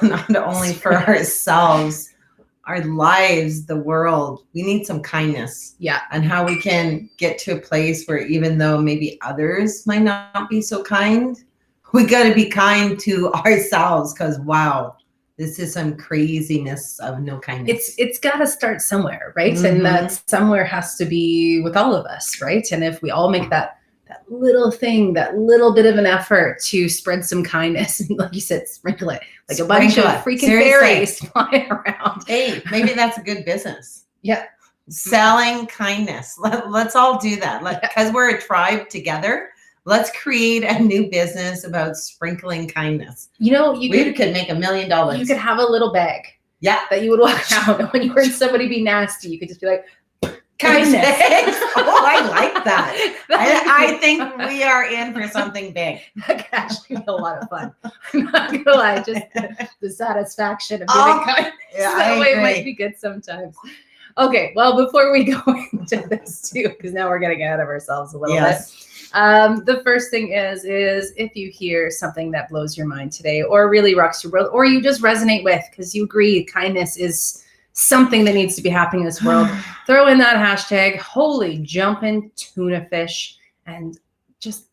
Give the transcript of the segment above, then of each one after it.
not only for ourselves, our lives, the world. We need some kindness. Yeah. And how we can get to a place where even though maybe others might not be so kind, we got to be kind to ourselves, because wow, this is some craziness of no kindness. It's got to start somewhere, right? And that somewhere has to be with all of us, right? And if we all make that little thing, that little bit of an effort to spread some kindness, and like you said, sprinkle it like a bunch of freaking fairies flying around. Hey, maybe that's a good business. Yeah. Selling kindness. Let's all do that. Because we're a tribe together. Let's create a new business about sprinkling kindness. You know, we could make $1 million. You could have a little bag. Yeah. That you would walk around, and when you heard somebody be nasty, you could just be like, kindness. Oh, I like that. I think we are in for something big. That could actually be a lot of fun. I'm not gonna lie, just the satisfaction of being kind. Yeah, that way it might be good sometimes. Okay, well, before we go into this too, because now we're getting ahead of ourselves a little bit. The first thing is if you hear something that blows your mind today, or really rocks your world, or you just resonate with, because you agree kindness is something that needs to be happening in this world, throw in that hashtag, holy jumpin' tuna fish, and just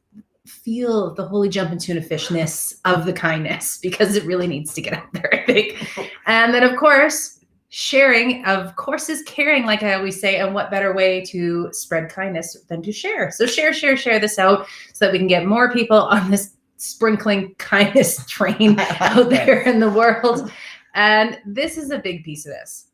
feel the holy jumpin' tuna fishness of the kindness, because it really needs to get out there, I think. And then, of course, sharing, of course, is caring, like I always say, and what better way to spread kindness than to share? So share this out so that we can get more people on this sprinkling kindness train out there in the world. And this is a big piece of this.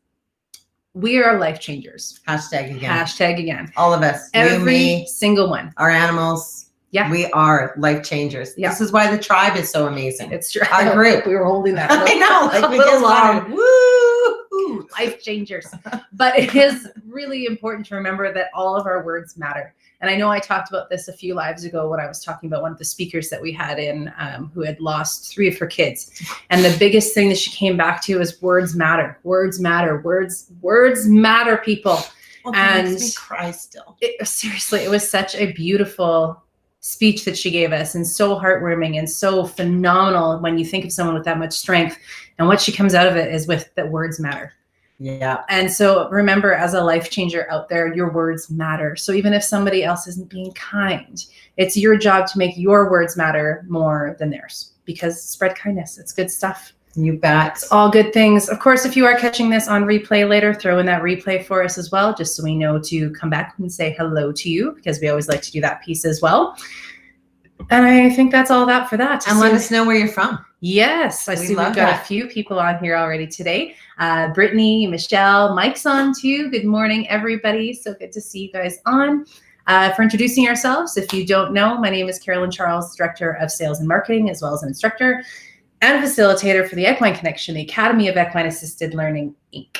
We are life changers. Hashtag again. Hashtag again. All of us. Every single one. Our animals. Yeah. We are life changers. Yeah. This is why the tribe is so amazing. It's true. Our group. We were holding that. I know. Like we just wanted, woo! Life changers. But it is really important to remember that all of our words matter. And I know I talked about this a few lives ago when I was talking about one of the speakers that we had in who had lost 3 of her kids. And the biggest thing that she came back to is words matter. Words matter. Words matter, people. Well, that makes me cry still. Seriously, it was such a beautiful speech that she gave us, and so heartwarming and so phenomenal when you think of someone with that much strength. And what she comes out of it is with that words matter. Yeah. And so remember, as a life changer out there, your words matter. So even if somebody else isn't being kind, it's your job to make your words matter more than theirs, because spread kindness. It's good stuff. You bet. It's all good things. Of course, if you are catching this on replay later, throw in that replay for us as well, just so we know to come back and say hello to you, because we always like to do that piece as well. And I think that's all that for that. And let us know where you're from. Yes, I see we've got a few people on here already today. Brittany, Michelle, Mike's on too. Good morning, everybody. So good to see you guys on. For introducing ourselves, if you don't know, my name is Carolyn Charles, Director of Sales and Marketing, as well as an instructor and a facilitator for the Equine Connection, the Academy of Equine Assisted Learning, Inc.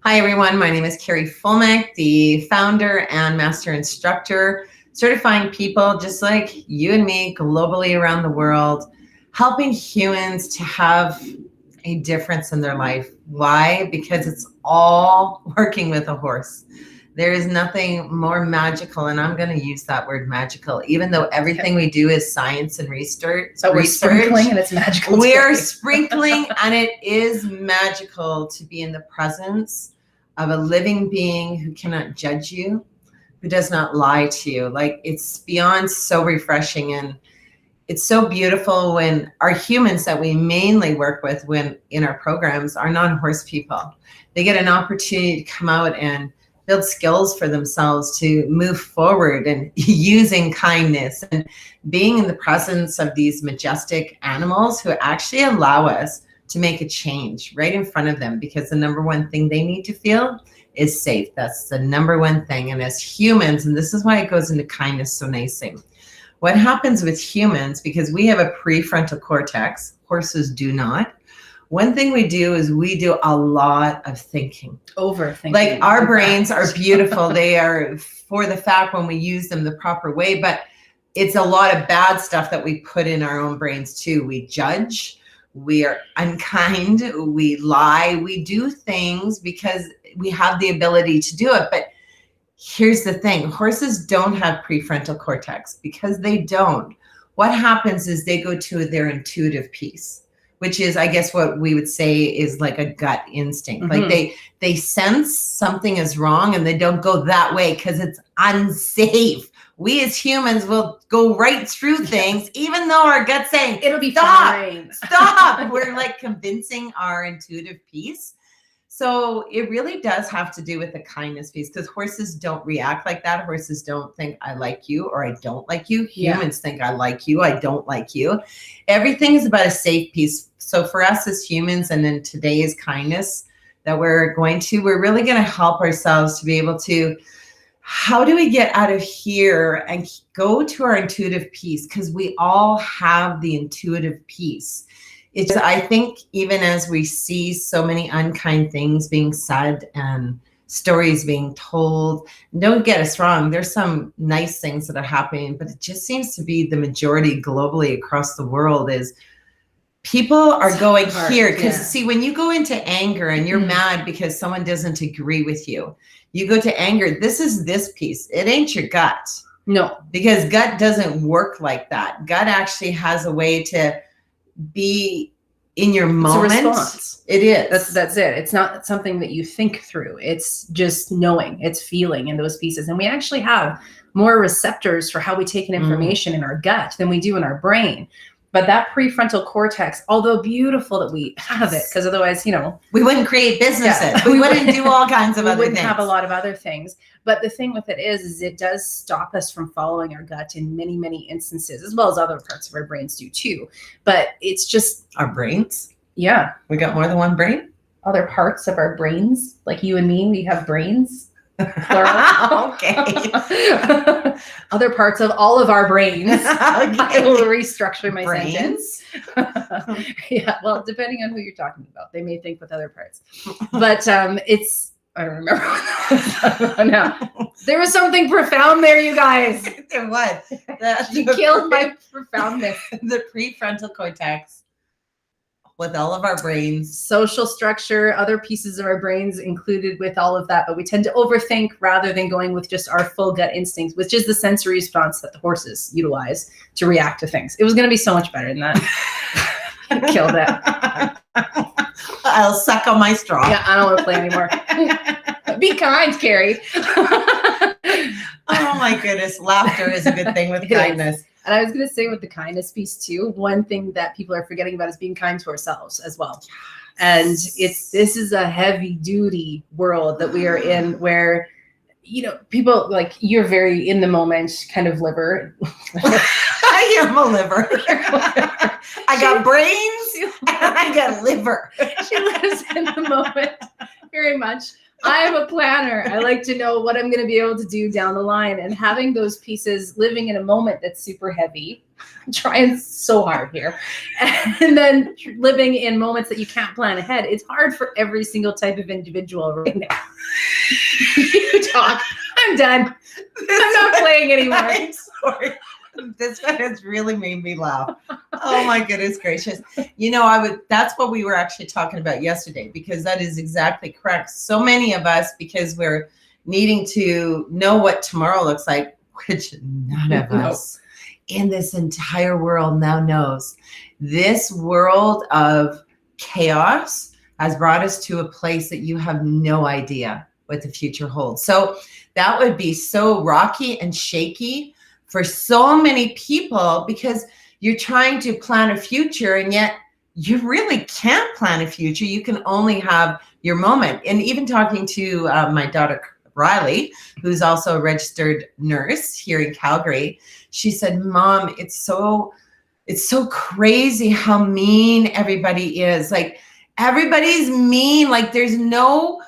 Hi, everyone. My name is Carrie Fulmick, the founder and master instructor, certifying people just like you and me globally around the world, helping humans to have a difference in their life. Why? Because it's all working with a horse. There is nothing more magical, and I'm going to use that word magical, even though everything we do is science and research. So we're sprinkling and it's magical. We are sprinkling, and it is magical to be in the presence of a living being who cannot judge you, who does not lie to you. Like, it's beyond so refreshing, and it's so beautiful when our humans that we mainly work with when in our programs are non-horse people. They get an opportunity to come out and build skills for themselves to move forward, and using kindness and being in the presence of these majestic animals who actually allow us to make a change right in front of them, because the number one thing they need to feel is safe. That's the number one thing. And as humans, and this is why it goes into kindness so nicely, what happens with humans, because we have a prefrontal cortex, horses do not. One thing we do is we do a lot of thinking. Overthinking. Like, our brains are beautiful. They are, for the fact, when we use them the proper way, but it's a lot of bad stuff that we put in our own brains too. We judge, we are unkind, we lie, we do things because we have the ability to do it. But here's the thing, horses don't have prefrontal cortex, because they don't. What happens is they go to their intuitive piece, which is, I guess, what we would say is like a gut instinct. Like they sense something is wrong and they don't go that way because it's unsafe. We as humans will go right through things, even though our gut's saying, it'll be fine. Stop. We're like convincing our intuitive piece. So it really does have to do with the kindness piece, because horses don't react like that. Horses don't think I like you or I don't like you. Humans think I like you, I don't like you. Everything is about a safe piece. So for us as humans, and in today's kindness that we're really going to help ourselves to be able to, how do we get out of here and go to our intuitive piece? Because we all have the intuitive piece. It's, I think, even as we see so many unkind things being said and stories being told, don't get us wrong, there's some nice things that are happening, but it just seems to be the majority globally across the world is people are going here. Because see, when you go into anger and you're mad because someone doesn't agree with you, you go to anger, this is this piece. It ain't your gut. No. Because gut doesn't work like that. Gut actually has a way to be in your moment. It's a response. It is. That's it. It's not something that you think through. It's just knowing, it's feeling in those pieces. And we actually have more receptors for how we take in information in our gut than we do in our brain. But that prefrontal cortex, although beautiful that we have it, because otherwise, you know, we wouldn't create businesses. Yeah. We wouldn't do all kinds of other things. We wouldn't have a lot of other things. But the thing with it is it does stop us from following our gut in many, many instances, as well as other parts of our brains do too. But it's just our brains. Yeah. We got more than one brain? Other parts of our brains, like you and me, we have brains. Plural. Okay. Other parts of all of our brains. Okay. I will restructure my brains? sentence. Yeah, well, depending on who you're talking about, they may think with other parts. But it's, I don't remember. No. There was something profound there, you guys. There was. You killed my profoundness. The prefrontal cortex. With all of our brains. Social structure, other pieces of our brains included with all of that. But we tend to overthink rather than going with just our full gut instincts, which is the sensory response that the horses utilize to react to things. It was going to be so much better than that. You killed it. I'll suck on my straw. Yeah, I don't want to play anymore. Be kind, Carrie. Oh my goodness. Laughter is a good thing with kindness. And I was going to say with the kindness piece too, one thing that people are forgetting about is being kind to ourselves as well. And this is a heavy duty world that we are in where, you know, people like you're very in the moment kind of liver. I am a liver. I got brains and I got liver. She lives in the moment very much. I am a planner. I like to know what I'm going to be able to do down the line, and having those pieces living in a moment that's super heavy. I'm trying so hard here. And then living in moments that you can't plan ahead. It's hard for every single type of individual right now. You talk. I'm done. I'm not playing anymore. I'm sorry. This one has really made me laugh. Oh my goodness gracious. You know, that's what we were actually talking about yesterday, because that is exactly correct. So many of us, because we're needing to know what tomorrow looks like, which none of us in this entire world now knows. This world of chaos has brought us to a place that you have no idea what the future holds. So that would be so rocky and shaky for so many people, because you're trying to plan a future and yet you really can't plan a future. You can only have your moment. And even talking to my daughter, Riley, who's also a registered nurse here in Calgary, she said, Mom, it's so crazy how mean everybody is. Like everybody's mean. Like there's no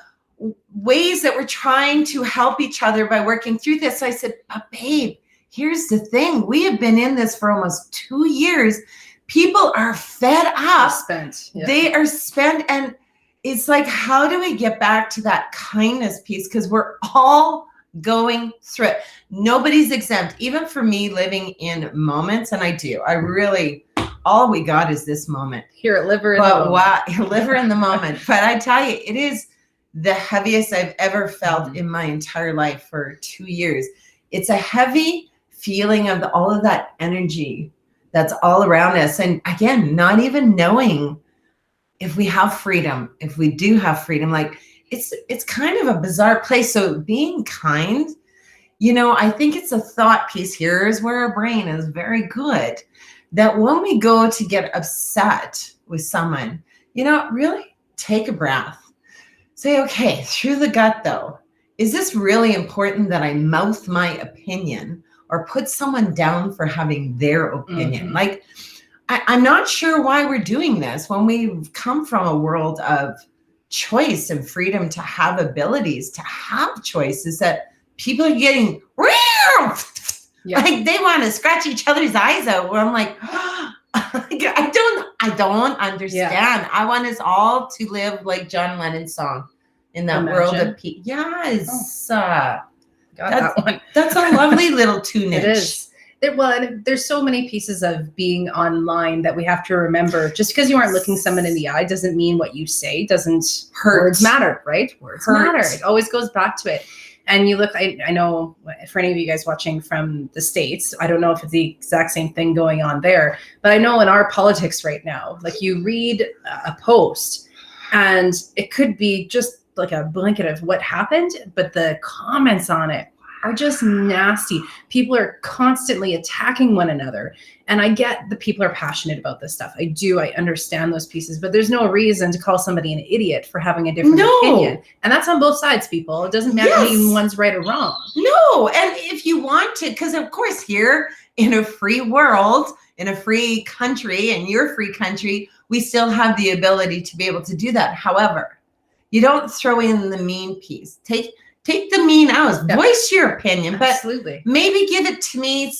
ways that we're trying to help each other by working through this. So I said, but babe, here's the thing. We have been in this for almost 2 years. People are fed up. Spent. Yeah. They are spent. And it's like, how do we get back to that kindness piece? Because we're all going through it. Nobody's exempt. Even for me living in moments, and I do. I really, all we got is this moment. Here at Liver in the Moment. Wow, Liver in the Moment. But I tell you, it is the heaviest I've ever felt in my entire life for 2 years. It's a heavy feeling of all of that energy that's all around us. And again, not even knowing if we have freedom, if we do have freedom, like it's kind of a bizarre place. So being kind, you know, I think it's a thought piece here is where our brain is very good, that when we go to get upset with someone, you know, really take a breath. Say, okay, through the gut though, is this really important that I mouth my opinion or put someone down for having their opinion? Mm-hmm. Like, I'm not sure why we're doing this when we've come from a world of choice and freedom to have abilities, to have choices, that people are getting like they want to scratch each other's eyes out, where I'm like, I don't understand. Yeah. I want us all to live like John Lennon's song, in that world of peace. Yes. Got that one. That's a lovely little tunage. It is. And there's so many pieces of being online that we have to remember. Just because you aren't looking someone in the eye doesn't mean what you say doesn't hurt. Words matter, right? Words matter. It always goes back to it. And you look, I know for any of you guys watching from the States, I don't know if it's the exact same thing going on there, but I know in our politics right now, like you read a post and it could be just like a blanket of what happened, but the comments on it are just nasty. People are constantly attacking one another. And I get that people are passionate about this stuff. I understand those pieces, but there's no reason to call somebody an idiot for having a different opinion. And that's on both sides, people. It doesn't matter if one's right or wrong. No, and if you want to, because of course here in a free world, in a free country, in your free country, we still have the ability to be able to do that. However, you don't throw in the mean piece. Take the mean out. Voice your opinion, but absolutely, maybe give it to me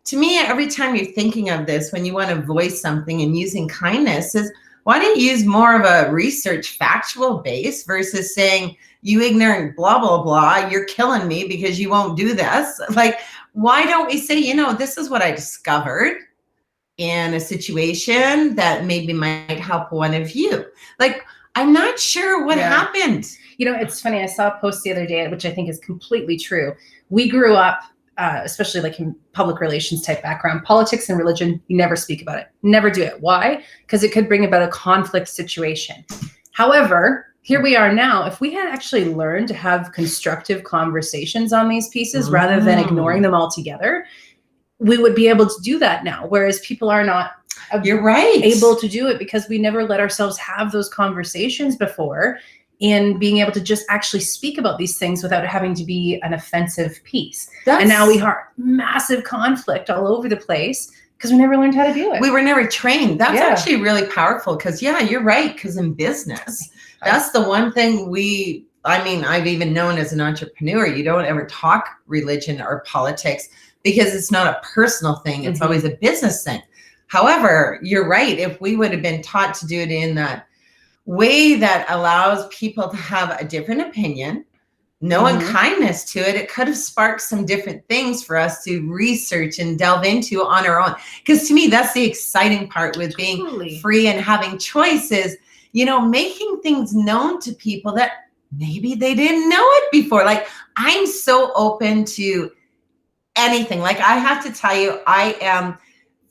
to me, every time you're thinking of this, when you want to voice something and using kindness, is why don't you use more of a research factual base versus saying, you ignorant blah, blah, blah, you're killing me because you won't do this. Like, why don't we say, you know, this is what I discovered in a situation that maybe might help one of you. Like, I'm not sure what happened. You know, it's funny. I saw a post the other day, which I think is completely true. We grew up, especially like in public relations type background, politics and religion, you never speak about it. Never do it. Why? Because it could bring about a conflict situation. However, here we are now. If we had actually learned to have constructive conversations on these pieces rather than ignoring them altogether, we would be able to do that now. Whereas people are not able to do it because we never let ourselves have those conversations before, in being able to just actually speak about these things without having to be an offensive piece. And now we have massive conflict all over the place because we never learned how to do it. We were never trained. That's actually really powerful because, you're right. Because in business, that's the one thing I've even known as an entrepreneur, you don't ever talk religion or politics because it's not a personal thing. It's always a business thing. However, you're right. If we would have been taught to do it in that way that allows people to have a different opinion, knowing kindness to it, it could have sparked some different things for us to research and delve into on our own. Because to me, that's the exciting part with being free and having choices, you know, making things known to people that maybe they didn't know it before. Like, I'm so open to anything. Like, I have to tell you, I am,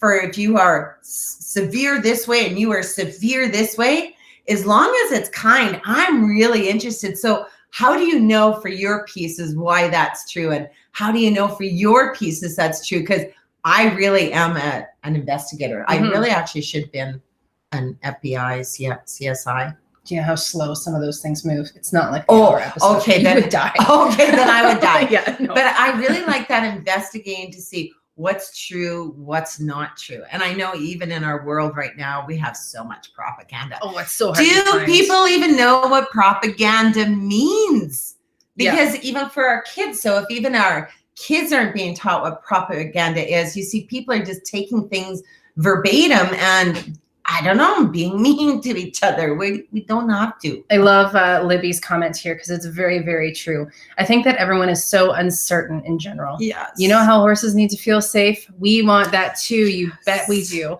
if you are severe this way and you are severe this way, as long as it's kind, I'm really interested. So how do you know for your pieces why that's true? And how do you know for your pieces that's true? Because I really am an investigator. I really actually should have been an FBI, CSI. Do you know how slow some of those things move? It's not like hour episode. Okay, then you would die. Okay, then I would die. No. But I really like that investigating to see what's true, what's not true. And I know even in our world right now, we have so much propaganda. Oh, it's so hard Do people even know what propaganda means? Because even for our kids, so if even our kids aren't being taught what propaganda is, you see people are just taking things verbatim and, I don't know, being mean to each other. We don't have to. I love Libby's comment here because it's very, very true. I think that everyone is so uncertain in general. Yes. You know how horses need to feel safe? We want that too. You bet we do.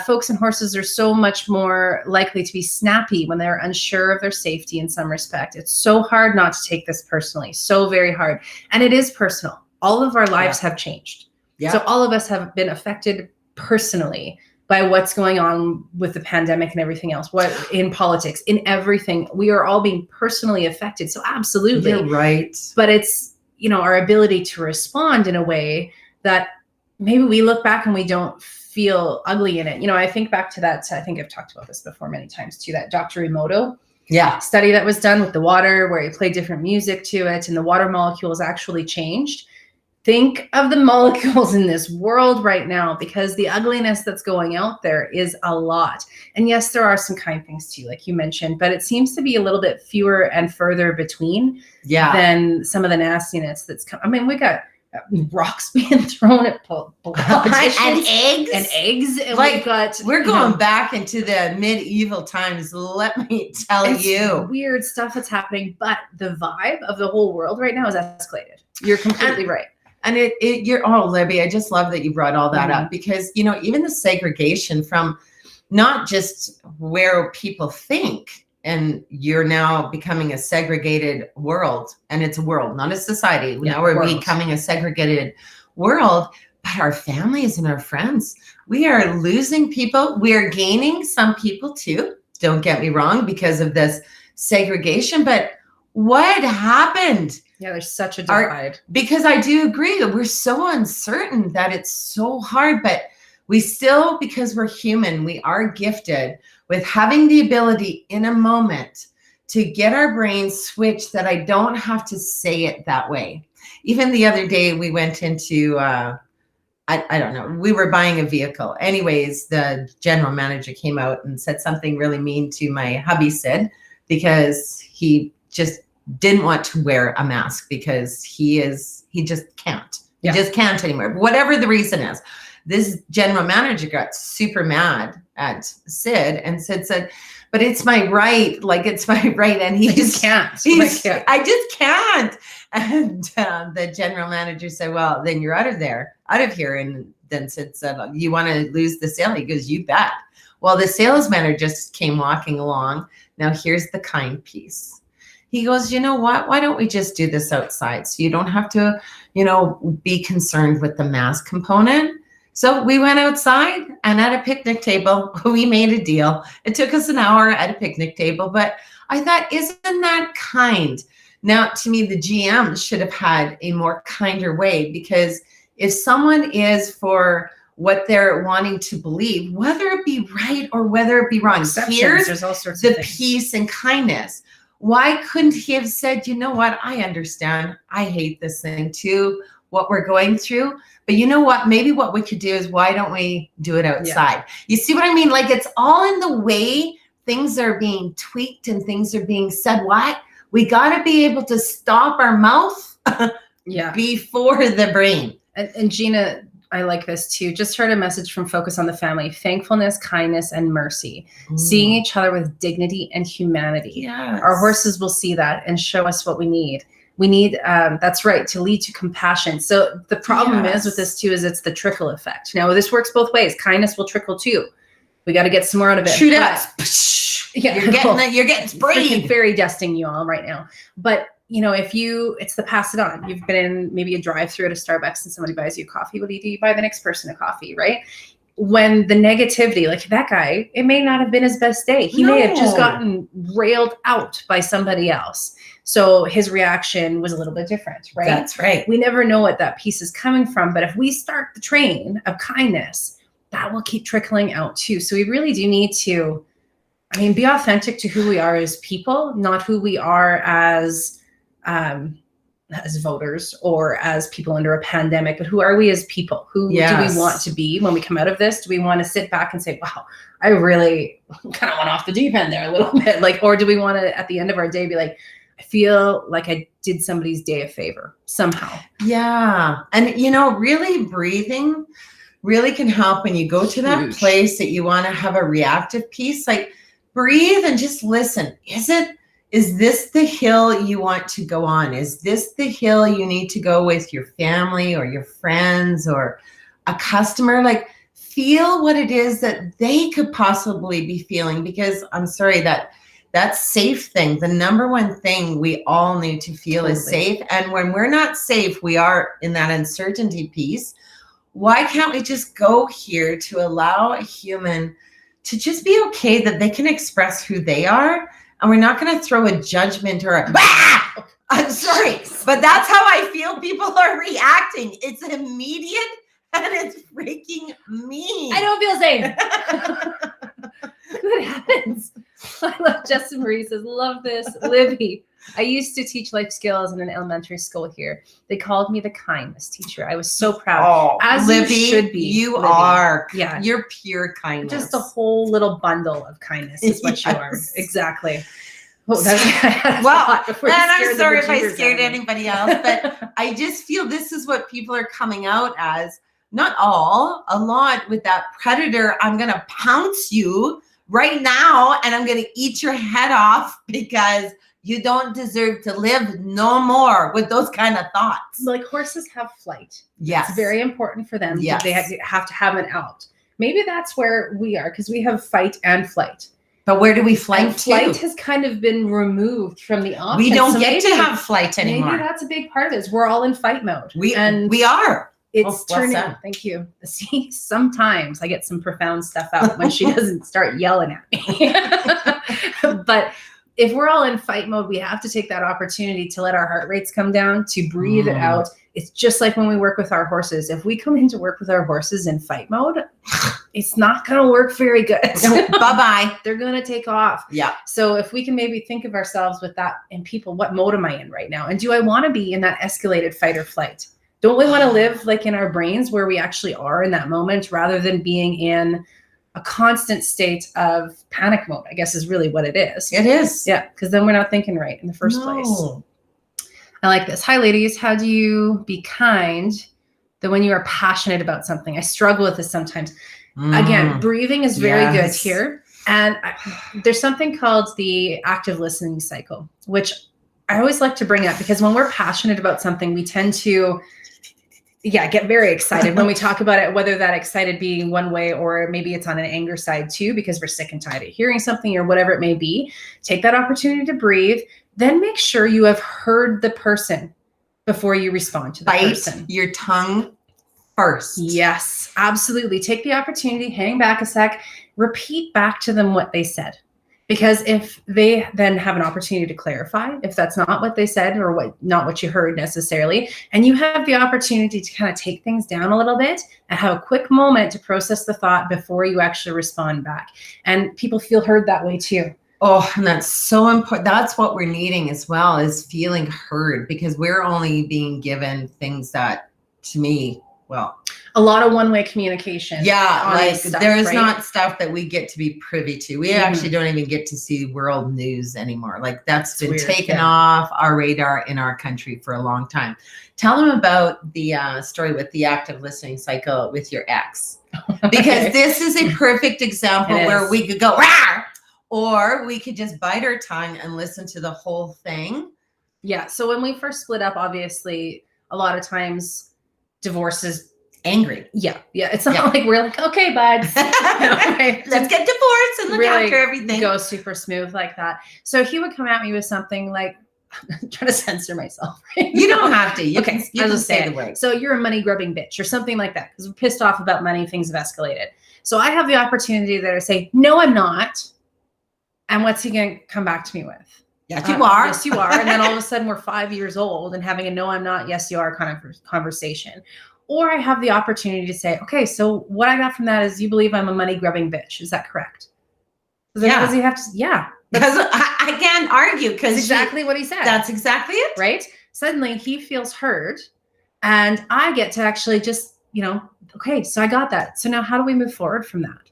Folks and horses are so much more likely to be snappy when they're unsure of their safety in some respect. It's so hard not to take this personally. So very hard. And it is personal. All of our lives have changed. Yeah. So all of us have been affected personally by what's going on with the pandemic and everything else, what in politics, in everything. We are all being personally affected. So absolutely. You're right. But it's, our ability to respond in a way that maybe we look back and we don't feel ugly in it. I think back to that, I think I've talked about this before many times too, that Dr. Emoto study that was done with the water, where he played different music to it and the water molecules actually changed. Think of the molecules in this world right now, because the ugliness that's going out there is a lot. And yes, there are some kind things too, like you mentioned, but it seems to be a little bit fewer and further between than some of the nastiness that's come. I mean, we got rocks being thrown at politicians and eggs. And like we're going back into the medieval times. Let me tell you, weird stuff that's happening, but the vibe of the whole world right now is escalated. You're completely right. And Libby, I just love that you brought all that up, because, even the segregation from not just where people think, and you're now becoming a segregated world, and it's a world, not a society. Now we're becoming a segregated world, but our families and our friends, we are losing people. We are gaining some people too. Don't get me wrong, because of this segregation, but what happened? Yeah, there's such a divide. Because I do agree that we're so uncertain that it's so hard, but we still, because we're human, we are gifted with having the ability in a moment to get our brains switched, that I don't have to say it that way. Even the other day, we went into, I don't know, we were buying a vehicle. Anyways, the general manager came out and said something really mean to my hubby, Sid, because he just didn't want to wear a mask, because he just can't. He just can't anymore. Whatever the reason is. This general manager got super mad at Sid, and Sid said, but it's my right. Like, it's my right. And he just can't. I just can't. And the general manager said, well, then you're out of here. And then Sid said, you want to lose the sale? He goes, you bet. Well, the salesman just came walking along. Now here's the kind piece. He goes, you know what? Why don't we just do this outside? So you don't have to, be concerned with the mask component. So we went outside, and at a picnic table, we made a deal. It took us an hour at a picnic table, but I thought, isn't that kind? Now, to me, the GM should have had a more kinder way, because if someone is for what they're wanting to believe, whether it be right or whether it be wrong, here's all sorts the of things. peace and kindness. Why couldn't he have said, you know what? I understand. I hate this thing too, what we're going through. But you know what? Maybe what we could do is, why don't we do it outside? Yeah. You see what I mean? Like, it's all in the way things are being tweaked and things are being said. Why? We got to be able to stop our mouth before the brain. And Gina, I like this too. Just heard a message from Focus on the Family: thankfulness, kindness, and mercy. Seeing each other with dignity and humanity. Yes. Our horses will see that and show us what we need. We need, that's right, to lead to compassion. So the problem is with this too, is it's the trickle effect. Now, this works both ways. Kindness will trickle too. We got to get some more out of it. Shoot us. Yeah, you're getting sprayed. Fairy dusting you all right now. But it's the pass it on. You've been in maybe a drive-through at a Starbucks and somebody buys you coffee. What do? You buy the next person a coffee, right? When the negativity, like that guy, it may not have been his best day. He may have just gotten railed out by somebody else. So his reaction was a little bit different, right? That's right. We never know what that piece is coming from. But if we start the train of kindness, that will keep trickling out too. So we really do need to, be authentic to who we are as people, not who we are as voters or as people under a pandemic, but who are we as people? Who do we want to be when we come out of this? Do we want to sit back and say, wow, I really kind of went off the deep end there a little bit? Or do we want to, at the end of our day, be like, I feel like I did somebody's day a favor somehow? Yeah. And, really breathing really can help when you go to that place that you want to have a reactive piece. Like, breathe and just listen. Is this the hill you want to go on? Is this the hill you need to go with your family or your friends or a customer? Like, feel what it is that they could possibly be feeling, because I'm sorry, that safe thing, the number one thing we all need to feel is safe. And when we're not safe, we are in that uncertainty piece. why can't we just go here to allow a human to just be okay that they can express who they are? And we're not going to throw a judgment or a, ah! I'm sorry, but that's how I feel people are reacting. It's immediate and it's freaking me. I don't feel safe. Good heavens. I love Justin Marie says, love this. Libby, I used to teach life skills in an elementary school here. They called me the kindness teacher. I was so proud. Oh, As Libby, you should be. You Libby. are. Yeah. You're pure kindness. Just a whole little bundle of kindness is what you are. Yes. Exactly. Oh, that's, well, and I'm sorry if I bejeebers scared out of me. anybody else, but I just feel this is what people are coming out as. Not all, a lot with that predator. I'm going to pounce you right now and I'm going to eat your head off because you don't deserve to live no more with those kind of thoughts. Like horses have flight. Yes. It's very important for them. Yes. They have to have an out. Maybe that's where we are because we have fight and flight. But where do we flight and to? Flight has kind of been removed from the option. We don't get to have flight anymore. Maybe that's a big part of it. Is we're all in fight mode. We are. It's turning. Thank you. See, sometimes I get some profound stuff out when she doesn't start yelling at me. But if we're all in fight mode, we have to take that opportunity to let our heart rates come down, to breathe it out. It's just like when we work with our horses. If we come in to work with our horses in fight mode, it's not going to work very good. No, bye-bye. They're going to take off. Yeah. So if we can maybe think of ourselves with that and people, what mode am I in right now? And do I want to be in that escalated fight or flight? Don't we want to live like in our brains where we actually are in that moment rather than being in a constant state of panic mode, I guess is really what it is. It is. Yeah, because then we're not thinking right in the first place. I like this. Hi, ladies. How do you be kind that when you are passionate about something? I struggle with this sometimes. Again, breathing is very good here. And there's something called the active listening cycle, which I always like to bring up because when we're passionate about something, we tend to get very excited when we talk about it, whether that excited being one way or maybe it's on an anger side too, because we're sick and tired of hearing something or whatever it may be. Take that opportunity to breathe. Then make sure you have heard the person before you respond to the person. Bite your tongue first. Yes, absolutely. Take the opportunity, hang back a sec, repeat back to them what they said. Because if they then have an opportunity to clarify, if that's not what they said or not what you heard necessarily, and you have the opportunity to kind of take things down a little bit and have a quick moment to process the thought before you actually respond back. And people feel heard that way too. Oh, and that's so important. That's what we're needing as well, is feeling heard, because we're only being given things that, to me, well, a lot of one-way communication. Yeah, like stuff, there's right? not stuff that we get to be privy to. We actually don't even get to see world news anymore. Like that's been weird, taken off our radar in our country for a long time. Tell them about the story with the active listening cycle with your ex, because this is a perfect example where we could go, "Rawr!" or we could just bite our tongue and listen to the whole thing. Yeah. So when we first split up, obviously, a lot of times divorce is angry. Yeah. It's not like we're like, okay, bud, let's get divorced and look after everything. Go super smooth like that. So he would come at me with something like, I'm trying to censor myself. Right? You don't have to. You can say the word. So you're a money grubbing bitch or something like that, because we're pissed off about money. Things have escalated. So I have the opportunity there to say, no, I'm not. And what's he going to come back to me with? Yes, you are. Yes, you are. And then all of a sudden we're 5 years old and having a no, I'm not, yes, you are kind of conversation. Or I have the opportunity to say, okay, so what I got from that is you believe I'm a money grubbing bitch. Is that correct? Yeah. Does he have to? Yeah. Because I can't argue, because exactly what he said. That's exactly it. Right? Suddenly he feels heard and I get to actually just, okay, so I got that. So now how do we move forward from that?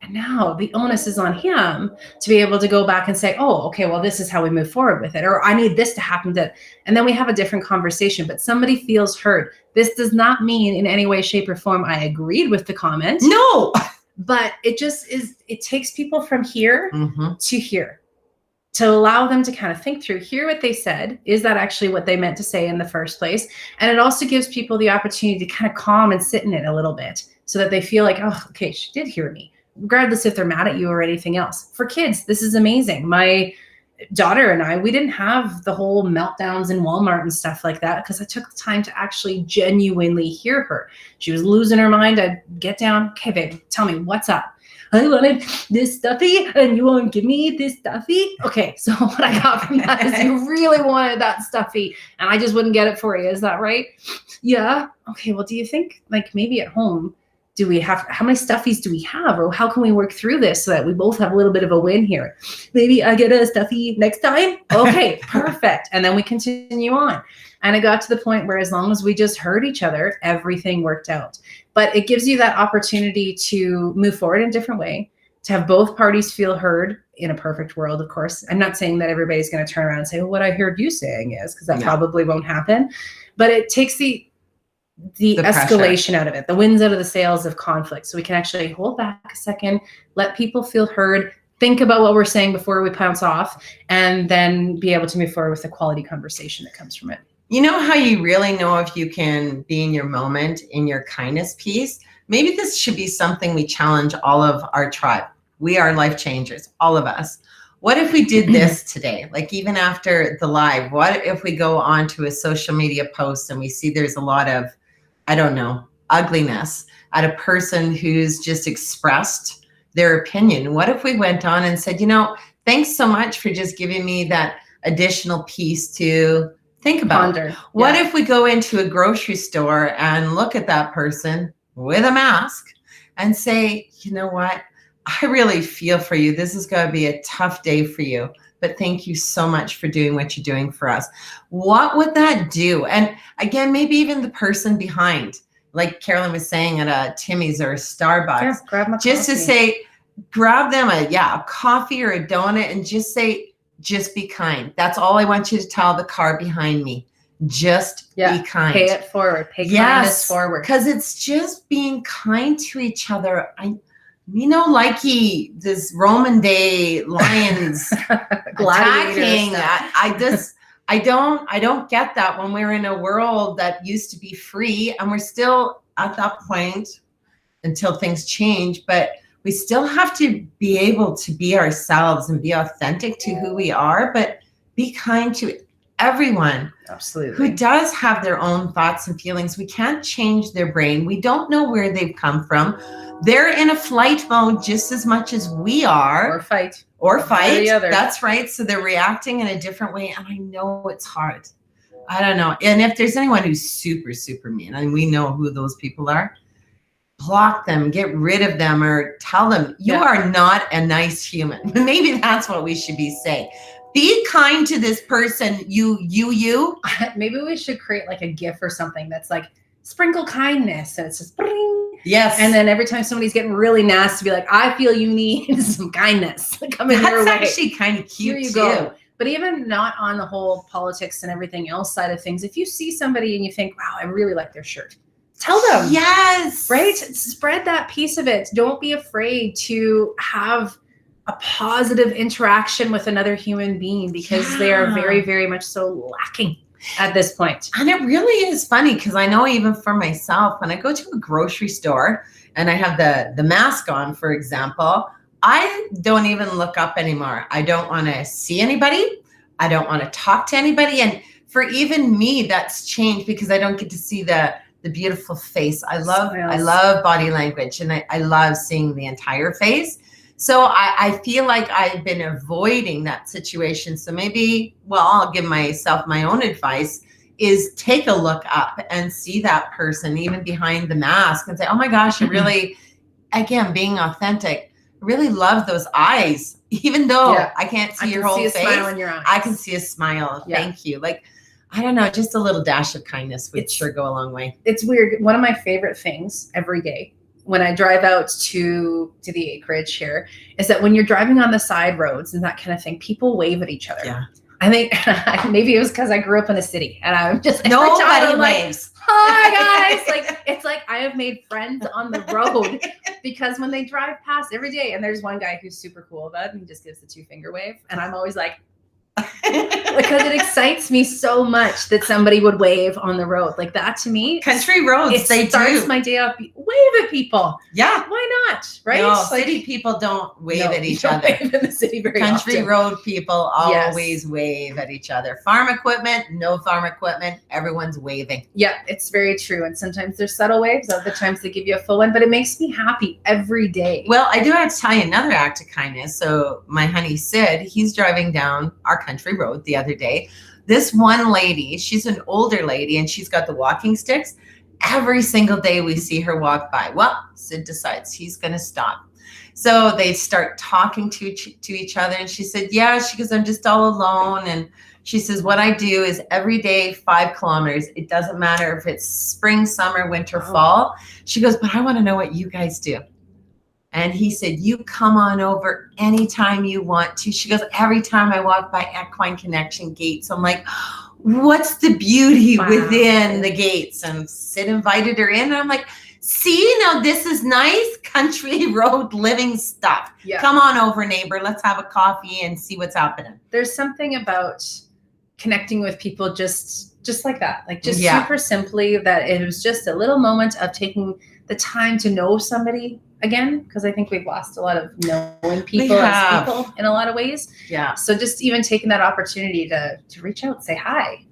And now the onus is on him to be able to go back and say, oh, okay, well, this is how we move forward with it. Or I need this to happen. And then we have a different conversation, but somebody feels heard. This does not mean in any way, shape, or form I agreed with the comment. No. But it just is, it takes people from here to here, to allow them to kind of think through, hear what they said. Is that actually what they meant to say in the first place? And it also gives people the opportunity to kind of calm and sit in it a little bit so that they feel like, oh, okay, she did hear me, regardless if they're mad at you or anything else. For kids, this is amazing. My daughter and I, we didn't have the whole meltdowns in Walmart and stuff like that because I took the time to actually genuinely hear her. She was losing her mind. I'd get down. Okay, babe, tell me what's up. I wanted this stuffy and you won't give me this stuffy. Okay, so what I got from that is you really wanted that stuffy and I just wouldn't get it for you. Is that right? Yeah. Okay, well, do you think like maybe at home, how many stuffies do we have? Or how can we work through this so that we both have a little bit of a win here? Maybe I get a stuffy next time. Okay, perfect. And then we continue on. And it got to the point where as long as we just heard each other, everything worked out. But it gives you that opportunity to move forward in a different way, to have both parties feel heard in a perfect world, of course. I'm not saying that everybody's going to turn around and say, well, what I heard you saying is, because that probably won't happen. But it takes the escalation pressure out of it, the winds out of the sails of conflict. So we can actually hold back a second, let people feel heard, think about what we're saying before we pounce off, and then be able to move forward with a quality conversation that comes from it. You know how you really know if you can be in your moment, in your kindness piece? Maybe this should be something we challenge all of our tribe. We are life changers, all of us. What if we did this today? Like even after the live, what if we go on to a social media post and we see there's a lot of, I don't know, ugliness at a person who's just expressed their opinion? What if we went on and said, you know, thanks so much for just giving me that additional piece to think about. Ponder. What if we go into a grocery store and look at that person with a mask and say, you know what? I really feel for you. This is going to be a tough day for you, but thank you so much for doing what you're doing for us. What would that do? And again, maybe even the person behind, like Carolyn was saying at a Timmy's or a Starbucks, grab my just coffee. To say, grab them a coffee or a donut and just say, just be kind. That's all I want you to tell the car behind me. Just be kind. Pay it forward. Pay kindness forward. Because it's just being kind to each other. Like this Roman day lions attacking. I don't get that when we're in a world that used to be free and we're still at that point until things change, but we still have to be able to be ourselves and be authentic to who we are, but be kind to everyone. Absolutely. Who does have their own thoughts and feelings. We can't change their brain. We don't know where they've come from. They're in a flight mode just as much as we are. Or fight. That's right. So they're reacting in a different way. And I know it's hard. I don't know. And if there's anyone who's super, super mean, and we know who those people are, block them, get rid of them, or tell them you are not a nice human. Maybe that's what we should be saying. Be kind to this person, you. Maybe we should create like a GIF or something that's like sprinkle kindness. So it's just bring. Yes. And then every time somebody's getting really nasty, be like, I feel you need some kindness. Come in your way. That's actually kind of cute. Here you go. But even not on the whole politics and everything else side of things, if you see somebody and you think, wow, I really like their shirt, tell them. Yes. Right? Spread that piece of it. Don't be afraid to have a positive interaction with another human being because they are very, very much so lacking at this point. And it really is funny because I know even for myself, when I go to a grocery store and I have the mask on, for example, I don't even look up anymore. I don't want to see anybody. I don't want to talk to anybody. And for even me, that's changed because I don't get to see the beautiful face. I love body language and I love seeing the entire face. So I feel like I've been avoiding that situation. So maybe, I'll give myself my own advice is take a look up and see that person even behind the mask and say, oh my gosh, I really, again, being authentic, I really love those eyes. Even though I can't see your whole face, smile in your eyes. I can see a smile. Yeah. Thank you. Like, I don't know, just a little dash of kindness would sure go a long way. It's weird. One of my favorite things every day when I drive out to the acreage here is that when you're driving on the side roads and that kind of thing, people wave at each other. Yeah. I think maybe it was because I grew up in a city and I'm just nobody waves. Like, hi guys. Like it's like I have made friends on the road because when they drive past every day, and there's one guy who's super cool about it and he just gives the 2-finger wave, and I'm always like Because it excites me so much that somebody would wave on the road. Like that to me, Country roads, it starts my day off. Wave at people. Yeah. Why not? Right? No, Like, city people don't wave no, at each you don't other. wave in the city very Country often. road people Yes. always wave at each other. Farm equipment, no farm equipment, everyone's waving. Yeah, it's very true. And sometimes there's subtle waves, other times they give you a full one, but it makes me happy every day. Well, I do have to tell you another act of kindness. So my honey Sid, he's driving down our country road the other day. This one lady, she's an older lady and she's got the walking sticks. Every single day we see her walk by. Well, Sid decides he's going to stop. So they start talking to each other. And she said, yeah, she goes, I'm just all alone. And she says, what I do is every day, 5 kilometers. It doesn't matter if it's spring, summer, winter, fall. She goes, but I want to know what you guys do. And he said, you come on over anytime you want to. She goes, every time I walk by Equine Connection gates, I'm like, what's the beauty within the gates? And Sid invited her in. And I'm like, see, now this is nice country road living stuff. Yeah. Come on over, neighbor. Let's have a coffee and see what's happening. There's something about connecting with people just like that. Like just super simply that it was just a little moment of taking the time to know somebody again, because I think we've lost a lot of knowing people as people in a lot of ways. Yeah. So just even taking that opportunity to reach out and say hi.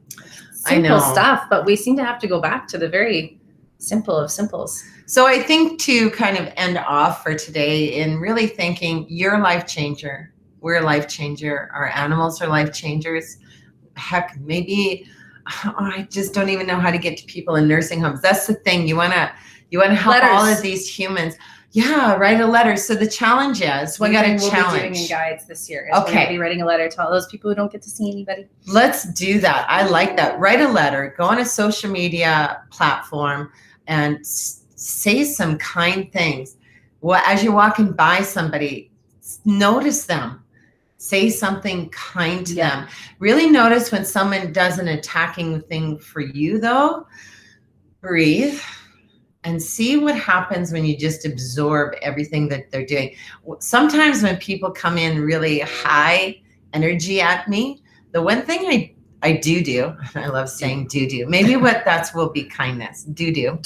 Simple stuff, but we seem to have to go back to the very simple of simples. So I think to kind of end off for today in really thinking you're a life changer. We're a life changer. Our animals are life changers. Heck, maybe I just don't even know how to get to people in nursing homes. That's the thing. You want to help all of these humans. Yeah, write a letter. So the challenge is we got a challenge. We'll be doing in guides this year. We're going to be writing a letter to all those people who don't get to see anybody. Let's do that. I like that. Write a letter. Go on a social media platform and say some kind things. Well, as you're walking by somebody, notice them. Say something kind to them. Really notice when someone does an attacking thing for you, though. Breathe. And see what happens when you just absorb everything that they're doing. Sometimes when people come in really high energy at me, the one thing I do, I love saying do, maybe what that's will be kindness, do,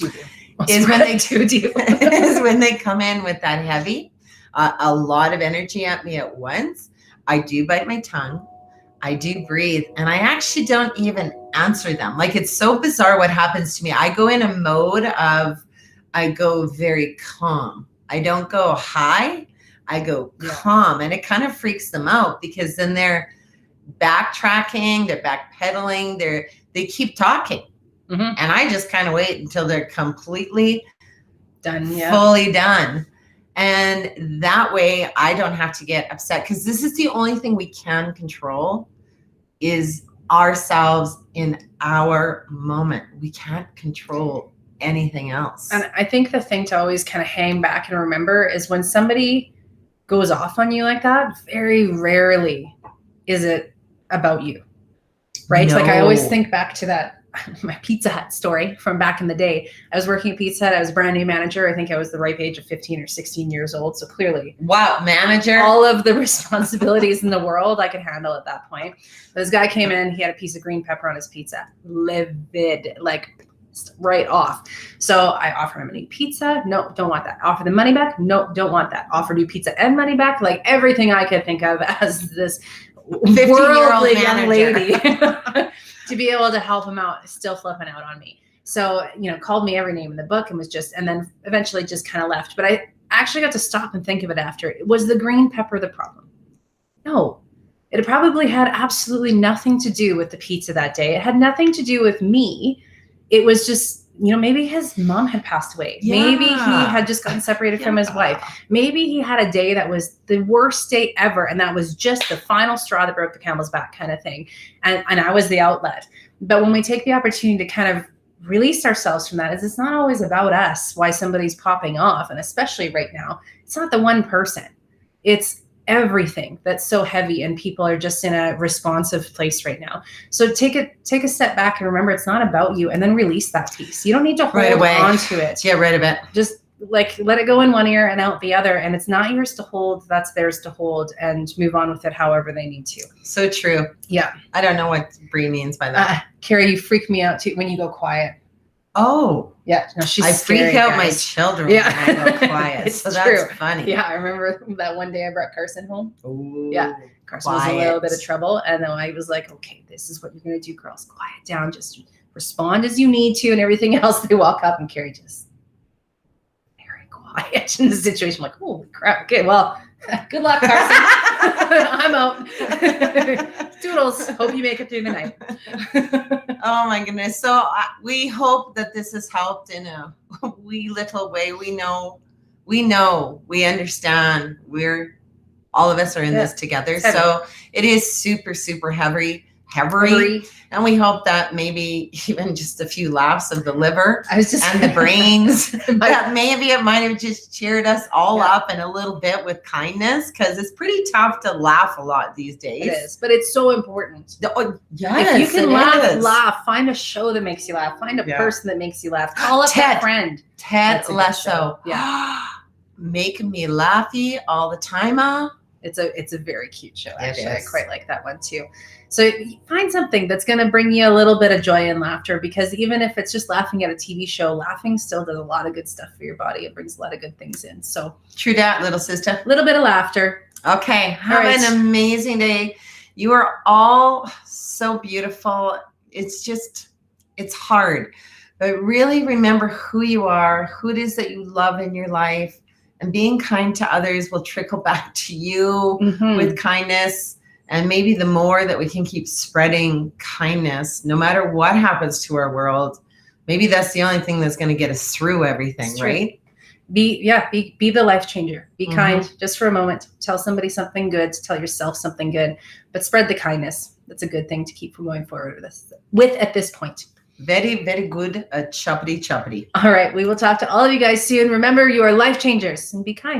is when they is when they come in with that heavy, a lot of energy at me at once. I do bite my tongue. I do breathe, and I actually don't even answer them. Like, it's so bizarre what happens to me. I go in a mode of, I go very calm. I don't go high. I go calm, and it kind of freaks them out because then they're backtracking, they're backpedaling, they keep talking. And I just kind of wait until they're completely done, fully done. And that way I don't have to get upset, because this is the only thing we can control is ourselves in our moment. We can't control anything else. And I think the thing to always kind of hang back and remember is when somebody goes off on you like that, very rarely is it about you, right? Like I always think back to that, my Pizza Hut story from back in the day. I was working at Pizza Hut. I was a brand new manager. I think I was the ripe age of 15 or 16 years old. So clearly, manager, all of the responsibilities in the world I could handle at that point. This guy came in, he had a piece of green pepper on his pizza, livid, like right off. So I offered him a new pizza. No, don't want that. Offer the money back. No, don't want that. Offered you pizza and money back. Like everything I could think of as this 15-year-old young lady to be able to help him out, still flipping out on me. So, called me every name in the book and and then eventually just kind of left. But I actually got to stop and think of it after. Was the green pepper the problem? No. It probably had absolutely nothing to do with the pizza that day. It had nothing to do with me. It was just, maybe his mom had passed away. Yeah. Maybe he had just gotten separated from his wife. Maybe he had a day that was the worst day ever. And that was just the final straw that broke the camel's back kind of thing. And I was the outlet. But when we take the opportunity to kind of release ourselves from that, it's not always about us, why somebody's popping off. And especially right now, it's not the one person. It's everything that's so heavy, and people are just in a responsive place right now. So take a step back and remember it's not about you, and then release that piece. You don't need to hold on to it. Get rid of it. Just like let it go in one ear and out the other, and it's not yours to hold, that's theirs to hold, and move on with it however they need to. So true. Yeah. I don't know what Bree means by that. Carrie, you freak me out too when you go quiet. Oh. Yeah, no, she's I scary, freak out guys. my children Yeah. when I go quiet. It's So true. that's funny. Yeah, I remember that one day I brought Carson home. Ooh, Yeah. Carson was in a little quiet. bit of trouble, and then I was like, okay, this is what you're gonna do, girls. Quiet down, just respond as you need to, and everything else. They walk up, and Carrie just very quiet in the situation. I'm like, holy crap. Okay, well, good luck, Carson. I'm out. Toodles. Hope you make it through the night. Oh my goodness. So we hope that this has helped in a wee little way. We understand. All of us are in this together. So it is super, super heavy. And we hope that maybe even just a few laughs of the liver and the brains, that maybe it might have just cheered us all up and a little bit with kindness, because it's pretty tough to laugh a lot these days. It is, but it's so important. Yes, if you can laugh, find a show that makes you laugh. Find a person that makes you laugh. Call up a friend. Ted Lasso. Yeah. Making me laughy all the time. It's a very cute show, actually. I quite like that one too. So find something that's going to bring you a little bit of joy and laughter, because even if it's just laughing at a TV show, laughing still does a lot of good stuff for your body. It brings a lot of good things in. So true that, little sister. A little bit of laughter. Okay. Have an amazing day. You are all so beautiful. It's hard, but really remember who you are, who it is that you love in your life, and being kind to others will trickle back to you with kindness. And maybe the more that we can keep spreading kindness, no matter what happens to our world, maybe that's the only thing that's going to get us through everything, right? Be the life changer. Be kind just for a moment. Tell somebody something good, tell yourself something good, but spread the kindness. That's a good thing to keep from going forward with at this point. Very, very good. Choppity. All right. We will talk to all of you guys soon. Remember, you are life changers, and be kind.